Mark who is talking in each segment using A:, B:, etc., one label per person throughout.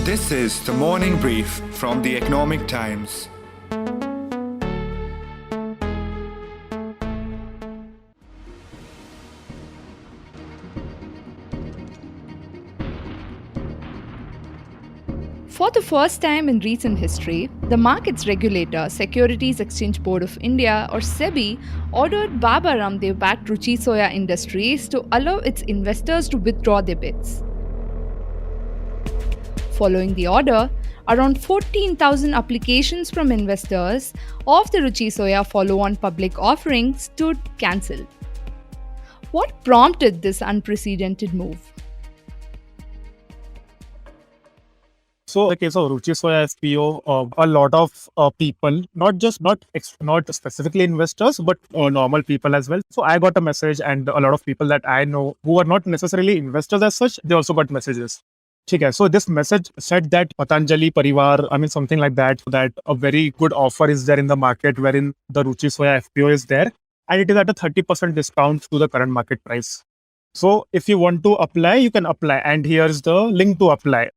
A: This is the morning brief from the Economic Times.
B: For the first time in recent history, the markets regulator, Securities Exchange Board of India or SEBI, ordered Baba Ramdev-backed Ruchi Soya Industries to allow its investors to withdraw their bids. Following the order, around 14,000 applications from investors of the Ruchi Soya follow-on public offering stood cancelled. What prompted this unprecedented move?
C: So, in the case of Ruchi Soya FPO, a lot of people, not specifically investors, but normal people as well. So, I got a message, and a lot of people that I know who are not necessarily investors as such, they also got messages. Okay, so this message said that Patanjali Parivar, something like that, that a very good offer is there in the market wherein the Ruchi Soya FPO is there, and it is at a 30% discount to the current market price. So, if you want to apply, you can apply, and here's the link to apply.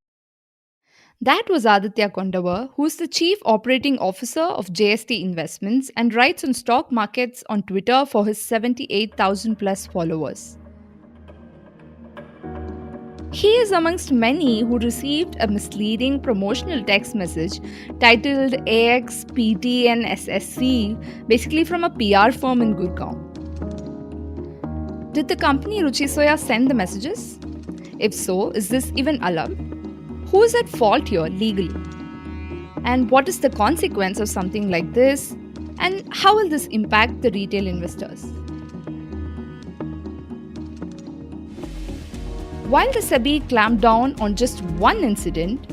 B: That was Aditya Kondawar, who is the Chief Operating Officer of JST Investments and writes on stock markets on Twitter for his 78,000 plus followers. He is amongst many who received a misleading promotional text message titled AXPTNSSC, basically from a PR firm in Gurgaon. Did the company Ruchi Soya send the messages? If so, is this even allowed? Who is at fault here legally? And what is the consequence of something like this? And how will this impact the retail investors? While the SEBI clamped down on just one incident,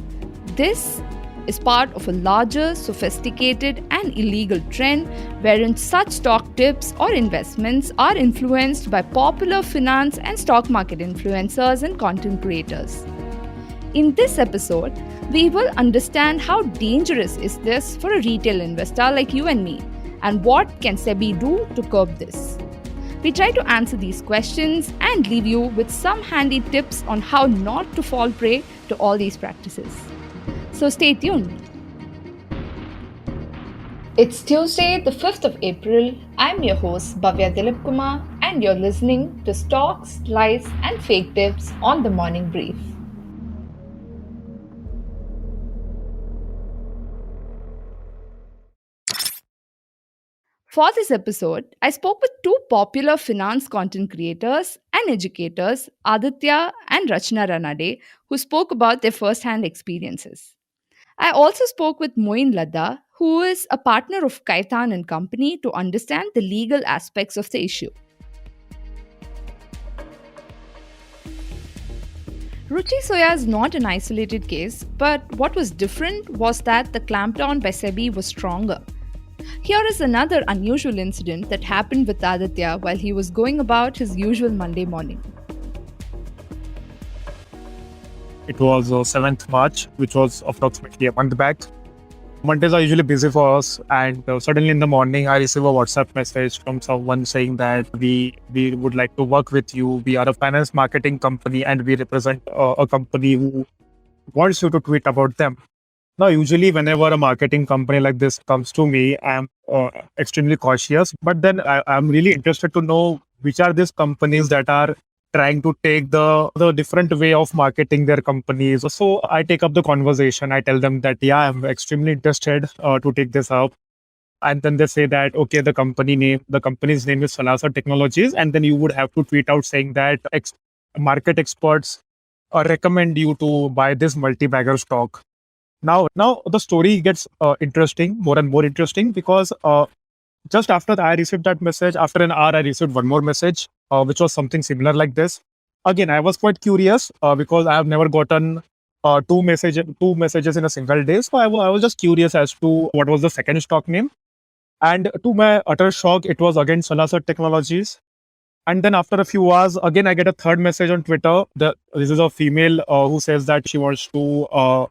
B: this is part of a larger, sophisticated, and illegal trend wherein such stock tips or investments are influenced by popular finance and stock market influencers and content creators. In this episode, we will understand how dangerous is this for a retail investor like you and me, and what can SEBI do to curb this. We try to answer these questions and leave you with some handy tips on how not to fall prey to all these practices. So stay tuned. It's Tuesday, the 5th of April. I'm your host, Bhavya Dilip Kumar, and you're listening to Stocks, Lies, and Fake Tips on the Morning Brief. For this episode, I spoke with two popular finance content creators and educators, Aditya and Rachna Ranade, who spoke about their first-hand experiences. I also spoke with Moin Ladda, who is a partner of Kaitan and Company, to understand the legal aspects of the issue. Ruchi Soya is not an isolated case, but what was different was that the clampdown by SEBI was stronger. Here is another unusual incident that happened with Aditya while he was going about his usual Monday morning.
C: It was 7th March, which was approximately a month back. Mondays are usually busy for us, and suddenly in the morning, I receive a WhatsApp message from someone saying that we would like to work with you. We are a finance marketing company, and we represent a company who wants you to tweet about them. Now, usually whenever a marketing company like this comes to me, I'm extremely cautious. But then I'm really interested to know which are these companies that are trying to take the different way of marketing their companies. So I take up the conversation. I tell them that, yeah, I'm extremely interested to take this up. And then they say that, okay, the company's name is Salasa Technologies. And then you would have to tweet out saying that market experts recommend you to buy this multi-bagger stock. Now the story gets interesting, more and more interesting, because just after I received that message, after an hour, I received one more message, which was something similar like this. Again, I was quite curious because I have never gotten two messages in a single day. So I was just curious as to what was the second stock name. And to my utter shock, it was again Salasa Technologies. And then after a few hours, again, I get a third message on Twitter. This is a female who says that she wants to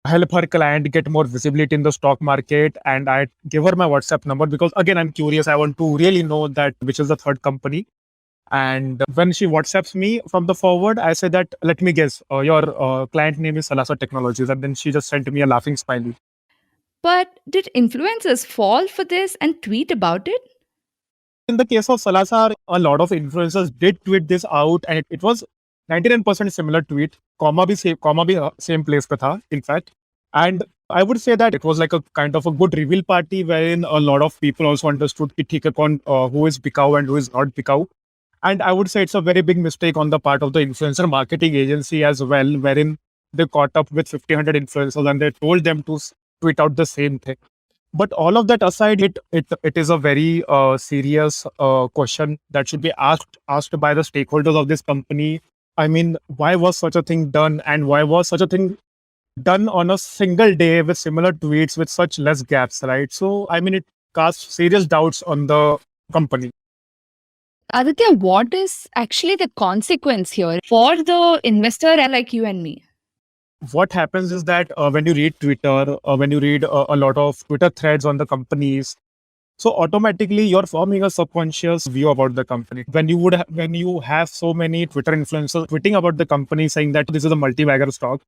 C: help her client get more visibility in the stock market, and I give her my WhatsApp number because again I'm curious. I want to really know that which is the third company. And when she WhatsApps me from the forward, I said that, let me guess, your client name is Salasa Technologies. And then she just sent me a laughing smiley.
B: But did influencers fall for this and tweet about it?
C: In the case of Salasar, a lot of influencers did tweet this out, and it was 99% similar tweet. Comma bhi same place pe tha, in fact. And I would say that it was like a kind of a good reveal party wherein a lot of people also understood कि ठीक है कौन who is Bikau and who is not Bikau. And I would say it's a very big mistake on the part of the influencer marketing agency as well, wherein they caught up with 1,500 influencers and they told them to tweet out the same thing. But all of that aside, it is a very serious question that should be asked by the stakeholders of this company. I mean, why was such a thing done, and why was such a thing done on a single day with similar tweets with such less gaps, right? So, I mean, it casts serious doubts on the company.
B: Aditya, what is actually the consequence here for the investor like you and me?
C: What happens is that when you read Twitter, when you read a lot of Twitter threads on the companies, so automatically you're forming a subconscious view about the company. When you have so many Twitter influencers tweeting about the company saying that this is a multi-bagger stock,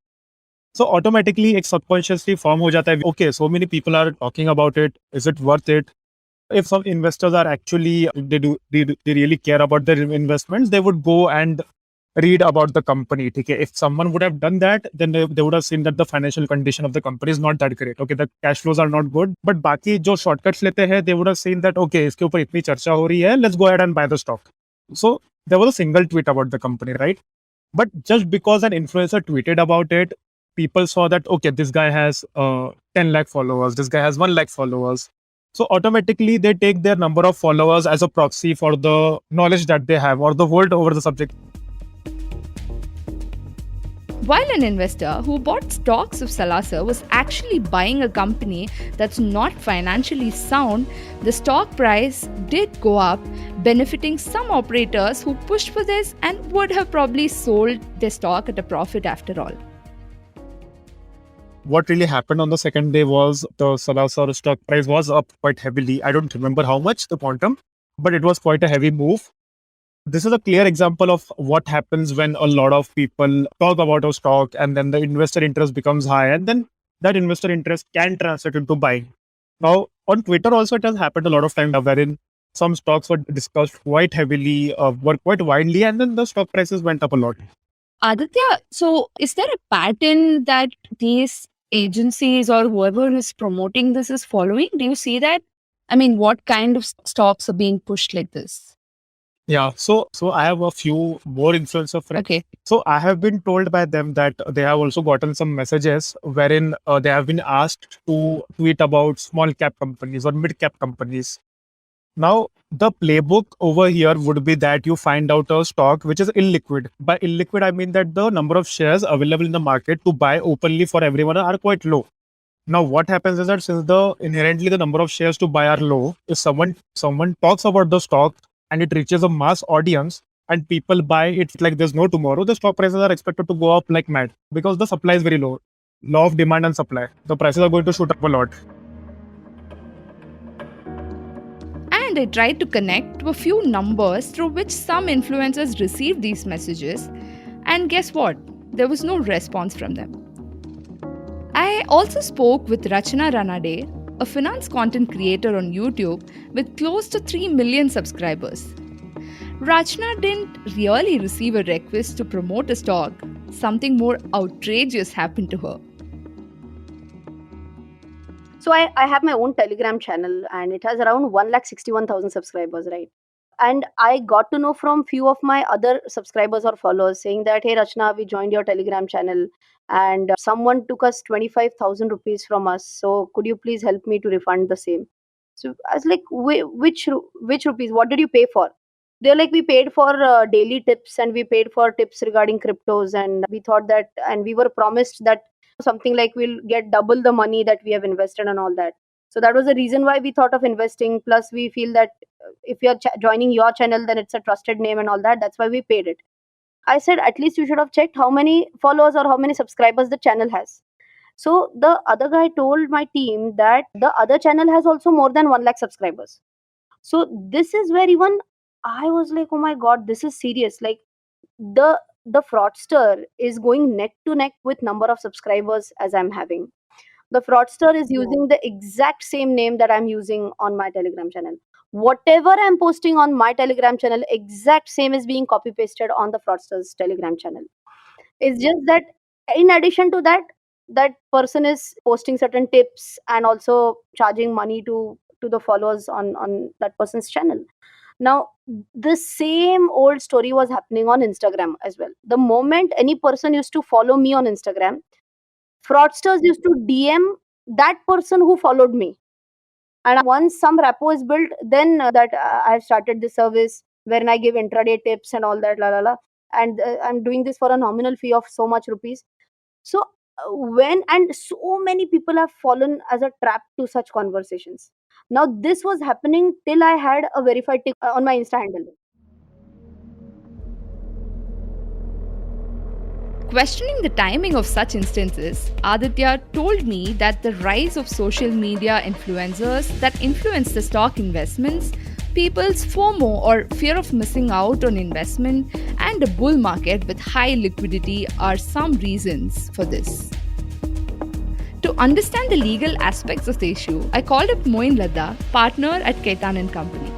C: so automatically एक subconsciously form हो जाता है. Okay, so many people are talking about it. Is it worth it? If some investors are actually they really care about their investments, they would go and read about the company. Okay, if someone would have done that, then they would have seen that the financial condition of the company is not that great. Okay, the cash flows are not good. But बाकी जो shortcuts लेते हैं, they would have seen that okay, इसके ऊपर इतनी चर्चा हो रही है, let's go ahead and buy the stock. So there was a single tweet about the company, right? But just because an influencer tweeted about it, people saw that okay, this guy has 10 lakh followers, this guy has 1 lakh followers. So automatically they take their number of followers as a proxy for the knowledge that they have or the world over the subject.
B: While an investor who bought stocks of Salasa was actually buying a company that's not financially sound, the stock price did go up, benefiting some operators who pushed for this and would have probably sold their stock at a profit after all.
C: What really happened on the second day was the Salasar stock price was up quite heavily. I don't remember how much, the quantum, but it was quite a heavy move. This is a clear example of what happens when a lot of people talk about a stock and then the investor interest becomes high, and then that investor interest can translate into buying. Now, on Twitter also, it has happened a lot of times wherein some stocks were discussed quite heavily, were quite widely, and then the stock prices went up a lot.
B: Aditya, so is there a pattern that these agencies or whoever is promoting this is following? Do you see that? I mean, what kind of stocks are being pushed like this?
C: Yeah, so I have a few more influencer friends.
B: Okay.
C: So I have been told by them that they have also gotten some messages wherein they have been asked to tweet about small cap companies or mid cap companies. Now, the playbook over here would be that you find out a stock which is illiquid. By illiquid, I mean that the number of shares available in the market to buy openly for everyone are quite low. Now, what happens is that since inherently the number of shares to buy are low, if someone talks about the stock and it reaches a mass audience and people buy it like there's no tomorrow, the stock prices are expected to go up like mad because the supply is very low. Law of demand and supply. The prices are going to shoot up a lot.
B: And I tried to connect to a few numbers through which some influencers received these messages. And guess what? There was no response from them. I also spoke with Rachna Ranade, a finance content creator on YouTube with close to 3 million subscribers. Rachna didn't really receive a request to promote a stock. Something more outrageous happened to her.
D: So I have my own Telegram channel and it has around 1,61,000 subscribers, right? And I got to know from few of my other subscribers or followers saying that, hey Rachna, we joined your Telegram channel and someone took us 25,000 rupees from us. So could you please help me to refund the same? So I was like, which rupees? What did you pay for? They're like, we paid for daily tips and we paid for tips regarding cryptos, and we thought that, and we were promised that something like we'll get double the money that we have invested and all that. So that was the reason why we thought of investing. Plus, we feel that if you're joining your channel, then it's a trusted name and all that. That's why we paid it. I said, at least you should have checked how many followers or how many subscribers the channel has. So the other guy told my team that the other channel has also more than 1 lakh subscribers. So this is where even I was like, oh my god, this is serious. Like the fraudster is going neck to neck with number of subscribers as I'm having. The fraudster is using the exact same name that I'm using on my Telegram channel. Whatever I'm posting on my Telegram channel, exact same is being copy pasted on the fraudster's Telegram channel. It's just that in addition to that, that person is posting certain tips and also charging money to the followers on that person's channel. Now, the same old story was happening on Instagram as well. The moment any person used to follow me on Instagram, fraudsters used to DM that person who followed me. And once some rapport is built, then that I've started this service wherein I give intraday tips and all that, la la la. And I'm doing this for a nominal fee of so much rupees. So when and so many people have fallen as a trap to such conversations. Now this was happening till I had a verified tick on my Insta handle.
B: Questioning the timing of such instances, Aditya told me that the rise of social media influencers that influence the stock investments, people's FOMO or fear of missing out on investment, and a bull market with high liquidity are some reasons for this. To understand the legal aspects of the issue, I called up Moin Ladda, partner at Ketan and Company.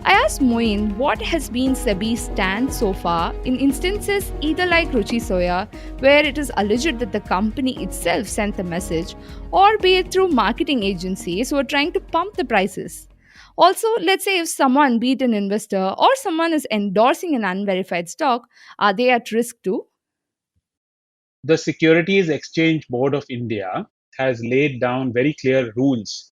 B: I asked Moin what has been SEBI's stance so far in instances either like Ruchi Soya, where it is alleged that the company itself sent the message, or be it through marketing agencies who are trying to pump the prices. Also, let's say if someone, be it an investor or someone, is endorsing an unverified stock, are they at risk too?
E: The Securities Exchange Board of India has laid down very clear rules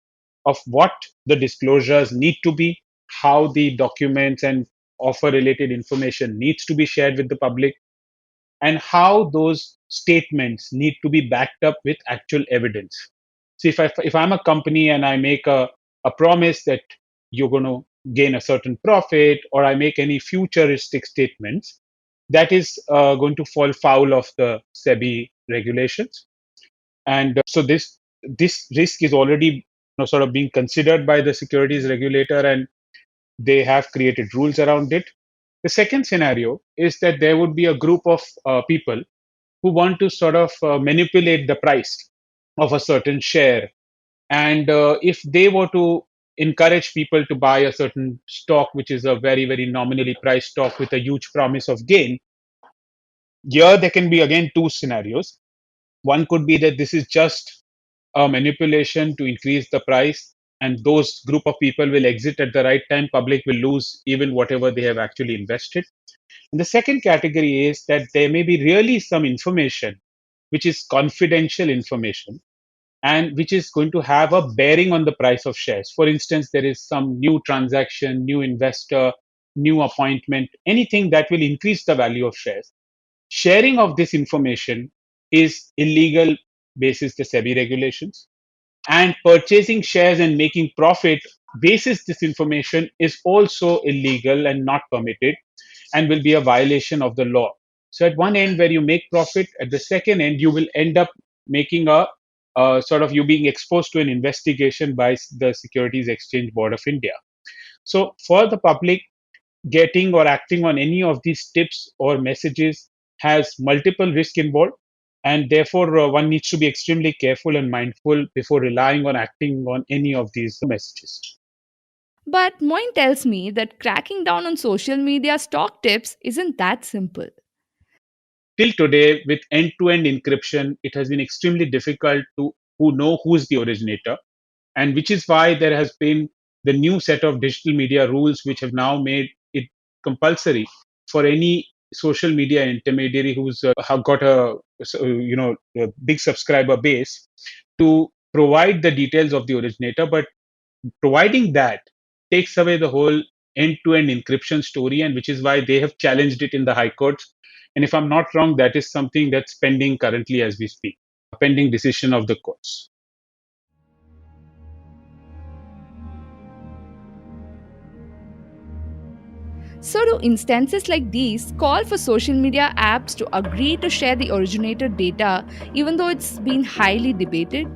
E: of what the disclosures need to be, how the documents and offer related information needs to be shared with the public, and how those statements need to be backed up with actual evidence. So if I'm a company and I make a promise that you're going to gain a certain profit, or I make any futuristic statements, that is going to fall foul of the SEBI regulations. And so this risk is already sort of being considered by the securities regulator, and they have created rules around it. The second scenario is that there would be a group of people who want to sort of manipulate the price of a certain share. And if they were to encourage people to buy a certain stock, which is a very, very nominally priced stock with a huge promise of gain, here there can be again two scenarios. One could be that this is just a manipulation to increase the price, and those group of people will exit at the right time. Public will lose even whatever they have actually invested. And the second category is that there may be really some information which is confidential information and which is going to have a bearing on the price of shares. For instance, there is some new transaction, new investor, new appointment, anything that will increase the value of shares. Sharing of this information is illegal basis the SEBI regulations, and purchasing shares and making profit basis this information is also illegal and not permitted, and will be a violation of the law. So at one end where you make profit, at the second end you will end up making a sort of you being exposed to an investigation by the Securities Exchange Board of India. So for the public, getting or acting on any of these tips or messages has multiple risk involved, and therefore one needs to be extremely careful and mindful before relying on acting on any of these messages.
B: But Moin tells me that cracking down on social media stock tips isn't that simple.
E: Till today, with end-to-end encryption, it has been extremely difficult to know who's the originator, and which is why there has been the new set of digital media rules which have now made it compulsory for any social media intermediary who's have got a big subscriber base to provide the details of the originator. But providing that takes away the whole end-to-end encryption story, and which is why they have challenged it in the high courts. And if I'm not wrong, that is something that's pending currently as we speak, a pending decision of the courts.
B: So, do instances like these call for social media apps to agree to share the originator data even though it's been highly debated?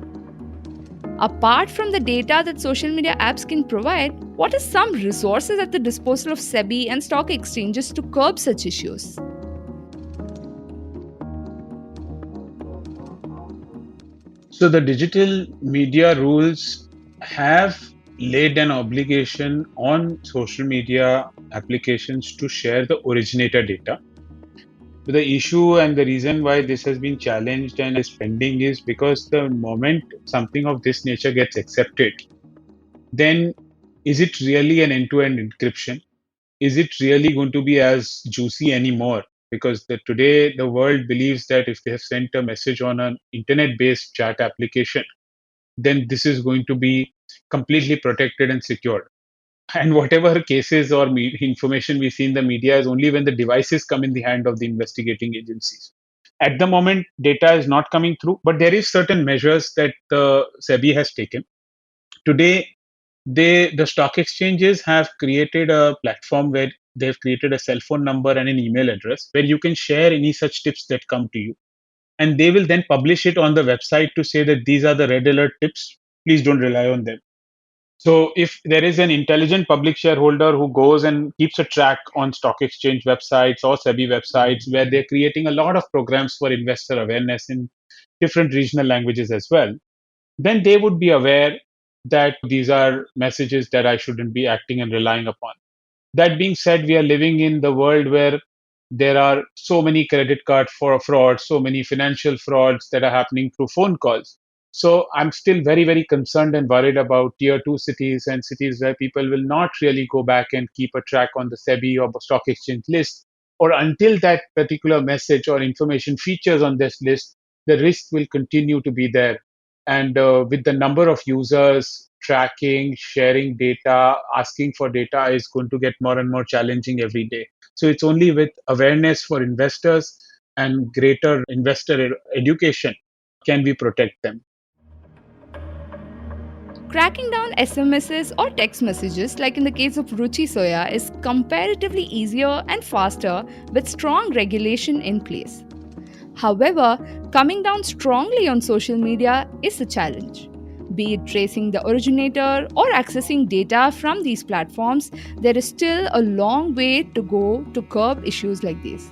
B: Apart from the data that social media apps can provide, what are some resources at the disposal of SEBI and stock exchanges to curb such issues?
E: So the digital media rules have laid an obligation on social media applications to share the originator data. The issue and the reason why this has been challenged and is pending is because the moment something of this nature gets accepted, then is it really an end-to-end encryption? Is it really going to be as juicy anymore? Because today the world believes that if they have sent a message on an internet-based chat application, then this is going to be completely protected and secured. And whatever cases or information we see in the media is only when the devices come in the hand of the investigating agencies. At the moment, data is not coming through, but there is certain measures that the SEBI has taken. Today, the stock exchanges have created a platform where they've created a cell phone number and an email address where you can share any such tips that come to you. And they will then publish it on the website to say that these are the red alert tips. Please don't rely on them. So if there is an intelligent public shareholder who goes and keeps a track on stock exchange websites or SEBI websites where they're creating a lot of programs for investor awareness in different regional languages as well, then they would be aware that these are messages that I shouldn't be acting and relying upon. That being said, we are living in the world where there are so many credit card frauds, so many financial frauds that are happening through phone calls. So I'm still very, very concerned and worried about tier two cities and cities where people will not really go back and keep a track on the SEBI or stock exchange list, or until that particular message or information features on this list, the risk will continue to be there. And with the number of users tracking, sharing data, asking for data is going to get more and more challenging every day. So it's only with awareness for investors and greater investor education can we protect them.
B: Cracking down SMSs or text messages, like in the case of Ruchi Soya, is comparatively easier and faster with strong regulation in place. However, coming down strongly on social media is a challenge. Be it tracing the originator or accessing data from these platforms, there is still a long way to go to curb issues like these.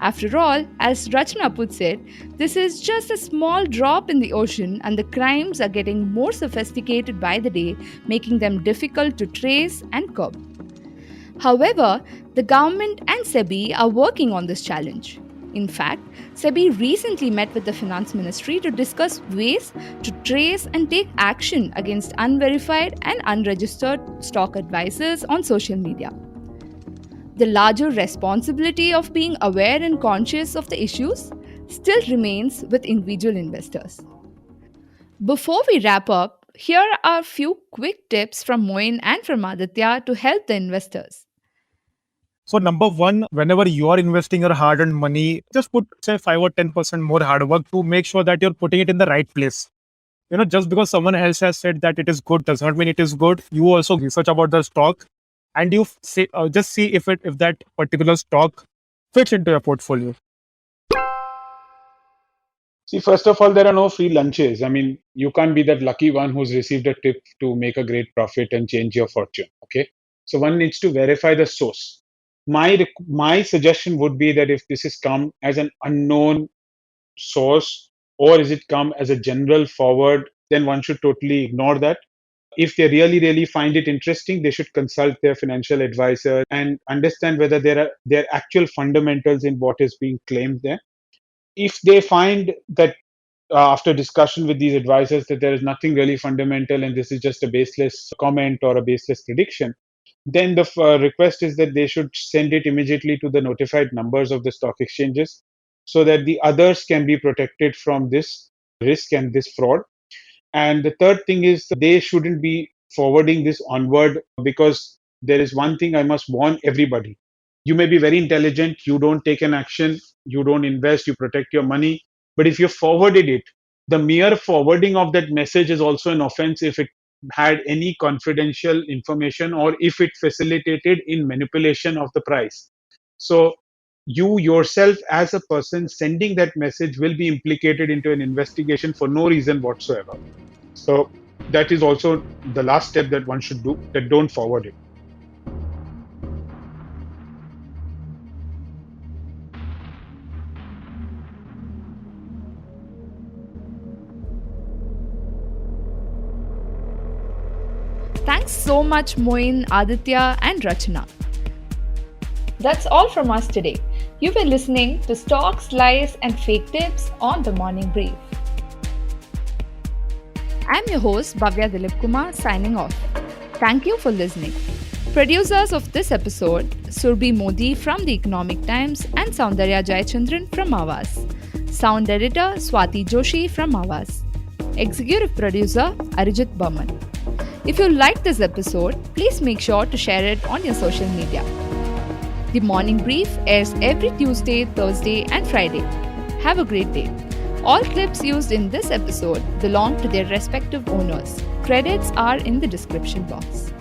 B: After all, as Rachna puts it, this is just a small drop in the ocean, and the crimes are getting more sophisticated by the day, making them difficult to trace and curb. However, the government and SEBI are working on this challenge. In fact, SEBI recently met with the Finance Ministry to discuss ways to trace and take action against unverified and unregistered stock advisors on social media. The larger responsibility of being aware and conscious of the issues still remains with individual investors. Before we wrap up, here are a few quick tips from Moin and from Aditya to help the investors.
C: So number one, whenever you are investing your hard-earned money, just put say 5 or 10% more hard work to make sure that you're putting it in the right place. Just because someone else has said that it is good does not mean it is good. You also research about the stock, and you just see if that particular stock fits into your portfolio.
E: See, first of all, there are no free lunches. I mean, you can't be that lucky one who's received a tip to make a great profit and change your fortune. Okay. So one needs to verify the source. My suggestion would be that if this has come as an unknown source or is it come as a general forward, then one should totally ignore that. If they really, really find it interesting, they should consult their financial advisor and understand whether there are actual fundamentals in what is being claimed there. If they find that after discussion with these advisors that there is nothing really fundamental and this is just a baseless comment or a baseless prediction, then the request is that they should send it immediately to the notified numbers of the stock exchanges so that the others can be protected from this risk and this fraud. And the third thing is they shouldn't be forwarding this onward, because there is one thing I must warn everybody. You may be very intelligent, you don't take an action, you don't invest, you protect your money. But if you forwarded it, the mere forwarding of that message is also an offense if it had any confidential information or if it facilitated in manipulation of the price. So you yourself as a person sending that message will be implicated into an investigation for no reason whatsoever. So that is also the last step that one should do, that don't forward it.
B: Thanks so much, Moin, Aditya, and Rachna. That's all from us today. You've been listening to Stocks, Lies, and Fake Tips on The Morning Brief. I'm your host, Bhavya Dilip Kumar, signing off. Thank you for listening. Producers of this episode, Surbhi Modi from The Economic Times and Soundarya Jayachandran from Aavas. Sound editor, Swati Joshi from Aavas. Executive producer, Arijit Burman. If you liked this episode, please make sure to share it on your social media. The Morning Brief airs every Tuesday, Thursday, and Friday. Have a great day. All clips used in this episode belong to their respective owners. Credits are in the description box.